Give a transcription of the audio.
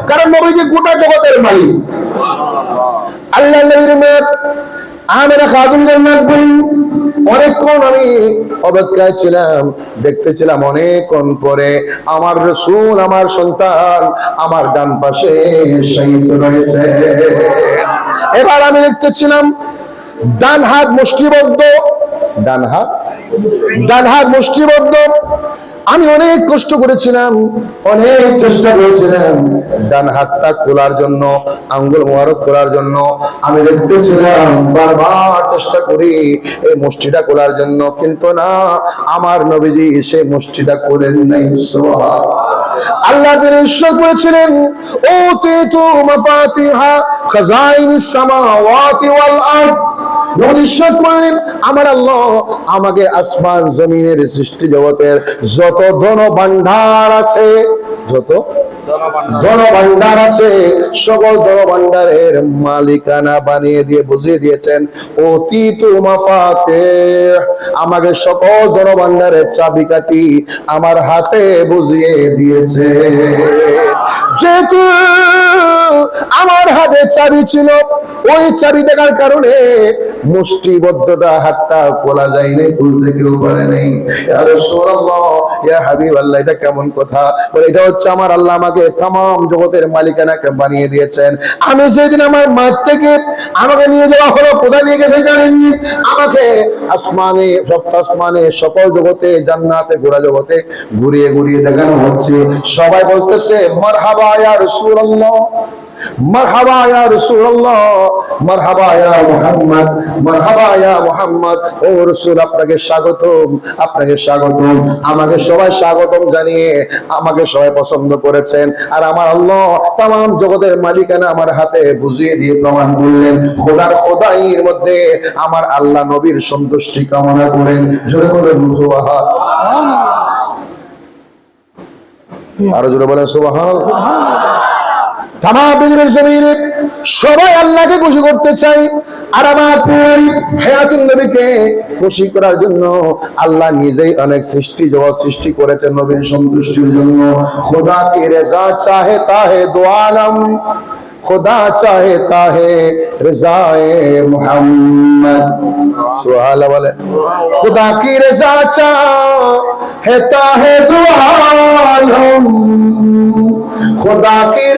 কারণ নবীজি গোটা জগতের মালিক। আল্লাহ নবীর মেয়ে আমেনা খাতুন জান্নাত বলেন, অনেকক্ষণ আমি অপেক্ষায় ছিলাম, দেখতেছিলাম অনেকক্ষণ পরে আমার রাসূল, আমার সন্তান আমার ডান পাশে শয়ীদ রয়েছে। এবার আমি দেখতেছিলাম ডান হাত মুষ্টিবদ্ধ, ডান হাত মুষ্টিবদ্ধ। আমি অনেক কষ্ট করেছিলাম, অনেক চেষ্টা করেছিলাম ডান হাতটা খোলার জন্য, আঙ্গুল মোবারক খোলার জন্য। আমি দেখতেছিলাম বারবার চেষ্টা করি এই মুষ্টিটা খোলার জন্য, কিন্তু না, আমার নবীজি সেই মুষ্টিটা খোলেন নাই। আল্লাহ ইরশাদ করেছিলেন, ওতিতু মাফাতিহা খাজাইনিস সামাওয়াতি ওয়াল আরদ। নবীশ্বর করলেন, আমার আল্লাহ আমাকে আসমান জমিনের সৃষ্টি জগতের যত ধন ভান্ডার আছে, যত ধন ভান্ডার আছে, সকল ধন ভান্ডারের মালিকানা বানিয়ে দিয়ে বুঝিয়ে দিয়েছেন। অতীত মাফাতে, আমাকে সকল ধন ভান্ডারের চাবিকাঠি আমার হাতে বুঝিয়ে দিয়েছে। যেহেতু আমার হাতে চাবি ছিল, ওই চাবি দেখার কারণে মুষ্টিবদ্ধতা হাতটা খোলা যায় নাই, খুলতে কেউ পারে নাই। ইয়া রাসূলুল্লাহ, ইয়া হাবিবাল্লাহ, এটা কেমন কথা? বলে এটা হচ্ছে আমার আল্লাহ আমাকে तमाम জগতের মালিকানাকে বানিয়ে দিয়েছেন। আমি যেদিন আমার মা থেকে আমাকে নিয়ে যাওয়া হলো, কোথায় নিয়ে গেছে জানেননি? আমাকে আসমানে, সপ্ত আসমানে, সকল জগতে, জান্নাতে, গোড়া জগতে ঘুরিয়ে ঘুরিয়ে দেখানো হচ্ছে। সবাই বলতেছে মারহাবা ইয়া রাসূলুল্লাহ, মারহাবা ইয়া রাসূলুল্লাহ, মারহাবা ইয়া মুহাম্মদ, মারহাবা ইয়া মুহাম্মদ। ও রাসূল, আপনাকে স্বাগতম, আপনাকে স্বাগতম। আমাকে সবাই স্বাগতম জানিয়ে আমাকে সবাই পছন্দ করেছেন। আর আমার আল্লাহ तमाम জগতের মালিকানা আমার হাতে বুঝিয়ে দিয়ে প্রমাণ করলেন। খোদার খোদাইয়ের মধ্যে আমার আল্লাহ নবীর সন্তুষ্টি কামনা করেন। জোরে বলেন সুবহানাল্লাহ। আরো জোরে বলেন সুবহানাল্লাহ। সবাই আল্লাহকে খুশি করতে চাই, আর আমার হায়াতুন নবীকে খুশি করার জন্য আল্লাহ নিজেই অনেক সৃষ্টি জগৎ সৃষ্টি করেছেন নবীর সন্তুষ্টির জন্য। খোদা কি রেজা চাহেতা হে দো আলম, खुदा चाहता है रज़ाए मोहम्मद। सुभान अल्लाह। खुदा की रज़ा चाहता है दो आलम, खुदा की